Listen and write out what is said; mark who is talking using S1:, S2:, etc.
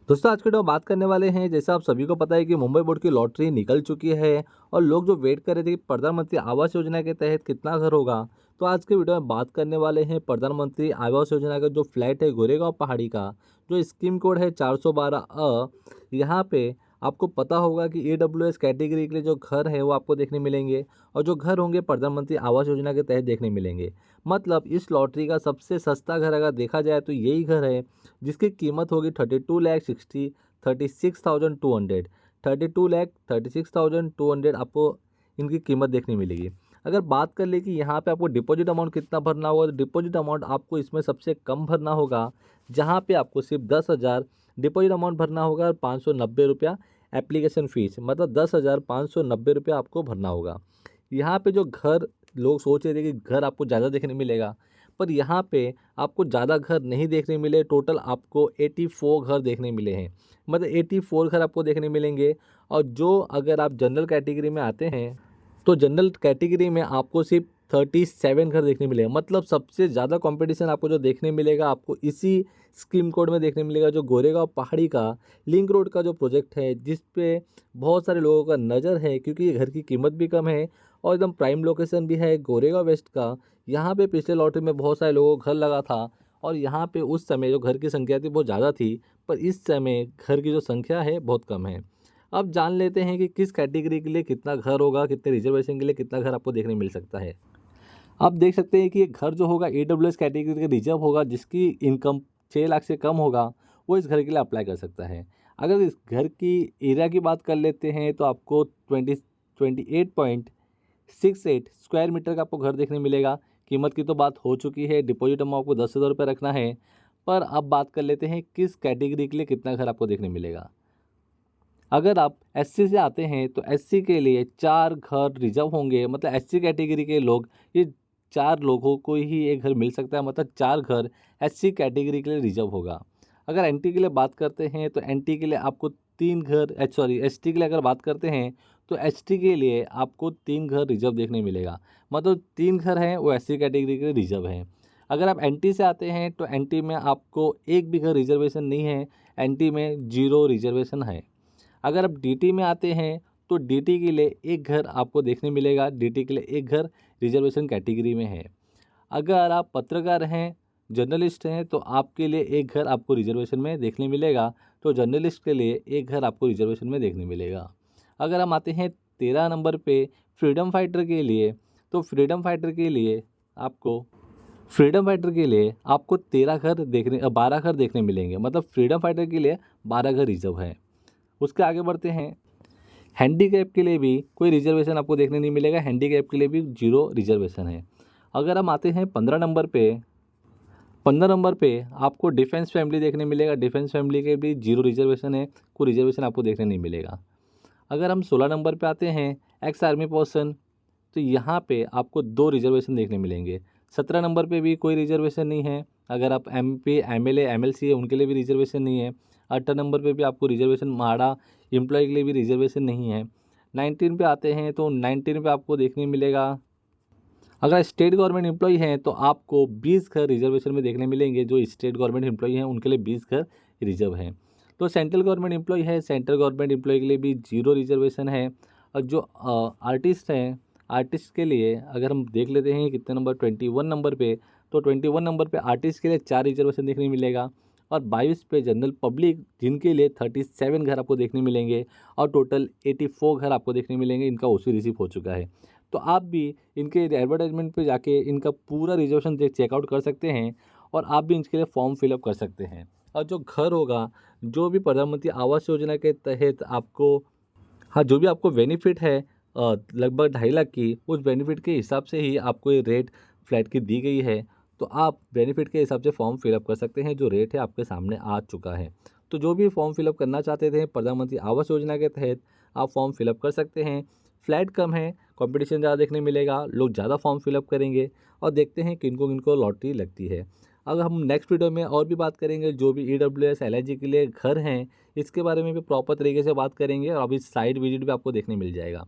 S1: दोस्तों आज के वीडियो में बात करने वाले हैं। जैसे आप सभी को पता है कि मुंबई बोर्ड की लॉटरी निकल चुकी है और लोग जो वेट कर रहे थे कि प्रधानमंत्री आवास योजना के तहत कितना घर होगा, तो आज के वीडियो में बात करने वाले हैं प्रधानमंत्री आवास योजना का जो फ्लैट है गोरेगांव पहाड़ी का, जो स्कीम कोड है 412 यहाँ पे आपको पता होगा कि EWS कैटेगरी के लिए जो घर है वो आपको देखने मिलेंगे और जो घर होंगे प्रधानमंत्री आवास योजना के तहत देखने मिलेंगे। मतलब इस लॉटरी का सबसे सस्ता घर अगर देखा जाए तो यही घर है, जिसकी कीमत होगी 32,36,200 32,36,200 आपको इनकी कीमत देखने मिलेगी। अगर बात कर ले कि यहाँ पे आपको डिपॉजिट अमाउंट कितना भरना होगा, तो डिपॉजिट अमाउंट आपको इसमें सबसे कम भरना होगा, जहाँ पे आपको सिर्फ 10,000 डिपॉजिट अमाउंट भरना होगा और 590 रुपया एप्लीकेशन फ़ीस, मतलब 10,590 रुपया आपको भरना होगा। यहाँ पे जो घर लोग सोच रहे थे कि घर आपको ज़्यादा देखने मिलेगा, पर यहाँ पे आपको ज़्यादा घर नहीं देखने मिले। टोटल आपको 84 घर देखने मिले हैं, मतलब 84 घर आपको देखने मिलेंगे। और जो अगर आप जनरल कैटेगरी में आते हैं तो जनरल कैटेगरी में आपको सिर्फ 37 घर देखने मिलेगा। मतलब सबसे ज़्यादा कंपटीशन आपको जो देखने मिलेगा आपको इसी स्कीम कोड में देखने मिलेगा, जो गोरेगांव पहाड़ी का लिंक रोड का जो प्रोजेक्ट है, जिस पे बहुत सारे लोगों का नज़र है, क्योंकि ये घर की कीमत भी कम है और एकदम प्राइम लोकेशन भी है गोरेगांव वेस्ट का। यहाँ पे पिछले लॉटरी में बहुत सारे लोगों को घर लगा था और यहाँ पे उस समय जो घर की संख्या थी बहुत ज़्यादा थी, पर इस समय घर की जो संख्या है बहुत कम है। अब जान लेते हैं कि किस कैटेगरी के लिए कितना घर होगा, कितने रिजर्वेशन के लिए कितना घर आपको देखने मिल सकता है। आप देख सकते हैं कि ये घर जो होगा EWS कैटेगरी का रिजर्व होगा, जिसकी इनकम 6 लाख से कम होगा, वो इस घर के लिए अप्लाई कर सकता है। अगर इस घर की एरिया की बात कर लेते हैं तो आपको 28.68 स्क्वायर मीटर का आपको घर देखने मिलेगा। कीमत की तो बात हो चुकी है, डिपॉजिट अमाउंट आपको 10,000 रुपये रखना है। पर अब बात कर लेते हैं किस कैटेगरी के लिए कितना घर आपको देखने मिलेगा। अगर आप SC से आते हैं तो SC के लिए 4 घर रिजर्व होंगे, मतलब SC कैटेगरी के लोग, ये 4 लोगों को ही एक घर मिल सकता है, मतलब 4 घर SC कैटेगरी के लिए रिजर्व होगा। अगर NT के लिए बात करते हैं तो NT के लिए आपको 3 घर ST के लिए अगर बात करते हैं तो ST के लिए आपको 3 घर रिजर्व देखने मिलेगा। मतलब 3 घर हैं वो SC कैटेगरी के लिए रिजर्व हैं। अगर आप NT से आते हैं तो NT में आपको एक भी घर रिजर्वेशन नहीं है, NT में 0 रिजर्वेशन है। अगर आप DT में आते हैं तो DT के लिए एक घर आपको देखने मिलेगा, DT के लिए एक घर रिजर्वेशन कैटेगरी में है। अगर आप पत्रकार हैं, जर्नलिस्ट हैं, तो आपके लिए एक घर आपको रिजर्वेशन में देखने मिलेगा, तो जर्नलिस्ट के लिए एक घर आपको रिजर्वेशन में देखने मिलेगा। अगर हम आते हैं 13 नंबर पे फ्रीडम फाइटर के लिए, तो फ्रीडम फाइटर के लिए आपको 12 घर देखने मिलेंगे, मतलब फ्रीडम फाइटर के लिए 12 घर रिजर्व है। उसके आगे बढ़ते हैं, हैंडीकैप के लिए भी कोई रिजर्वेशन आपको देखने नहीं मिलेगा, हैंडीकैप के लिए भी 0 रिजर्वेशन है। अगर हम आते हैं 15 नंबर पे आपको डिफेंस फैमिली देखने मिलेगा, डिफेंस फैमिली के भी 0 रिजर्वेशन है, कोई रिजर्वेशन आपको देखने नहीं मिलेगा। अगर हम 16 नंबर पे आते हैं एक्स आर्मी पर्सन, तो यहाँ पे आपको 2 रिजर्वेशन देखने मिलेंगे। 17 नंबर पे भी कोई रिजर्वेशन नहीं है। अगर आप MP MLA MLC है उनके लिए भी रिजर्वेशन नहीं है। 18 नंबर पे भी आपको रिजर्वेशन, म्हाडा एम्प्लॉय के लिए भी रिजर्वेशन नहीं है। 19 पे आते हैं तो 19 पे आपको देखने मिलेगा, अगर स्टेट गवर्नमेंट एम्प्लॉई हैं तो आपको 20 घर रिजर्वेशन में देखने मिलेंगे। जो स्टेट गवर्नमेंट एम्प्लॉई हैं उनके लिए 20 घर रिजर्व हैं। तो सेंट्रल गवर्नमेंट एम्प्लॉई है, सेंट्रल गवर्नमेंट एम्प्लॉई के लिए भी 0 रिजर्वेशन है। और जो आर्टिस्ट हैं, आर्टिस्ट के लिए अगर हम देख लेते हैं कितने नंबर, 21 नंबर पे, तो 21 नंबर पे आर्टिस्ट के लिए 4 रिजर्वेशन देखने मिलेगा। और 22 पे जनरल पब्लिक, जिनके लिए 37 घर आपको देखने मिलेंगे और टोटल 84 घर आपको देखने मिलेंगे। इनका OC रिसीव हो चुका है, तो आप भी इनके एडवर्टाइजमेंट पे जाके इनका पूरा रिजर्वेशन चेकआउट कर सकते हैं और आप भी इसके लिए फॉर्म फिलअप कर सकते हैं। और जो घर होगा, जो भी प्रधानमंत्री आवास योजना के तहत आपको, हाँ, जो भी आपको बेनिफिट है लगभग 2.5 लाख की, उस बेनिफिट के हिसाब से ही आपको ये रेट फ्लैट की दी गई है। तो आप बेनिफिट के हिसाब से फॉर्म फिलअप कर सकते हैं, जो रेट है आपके सामने आ चुका है। तो जो भी फॉर्म फिलअप करना चाहते थे प्रधानमंत्री आवास योजना के तहत, आप फॉर्म फिलअप कर सकते हैं। फ्लैट कम है, कंपटीशन ज़्यादा देखने मिलेगा, लोग ज़्यादा फॉर्म फिलअप करेंगे और देखते हैं किनको किनको लॉटरी लगती है। अगर हम नेक्स्ट वीडियो में और भी बात करेंगे, जो भी EWS LIG के लिए घर हैं, इसके बारे में भी प्रॉपर तरीके से बात करेंगे और अभी साइट विजिट भी आपको देखने मिल जाएगा।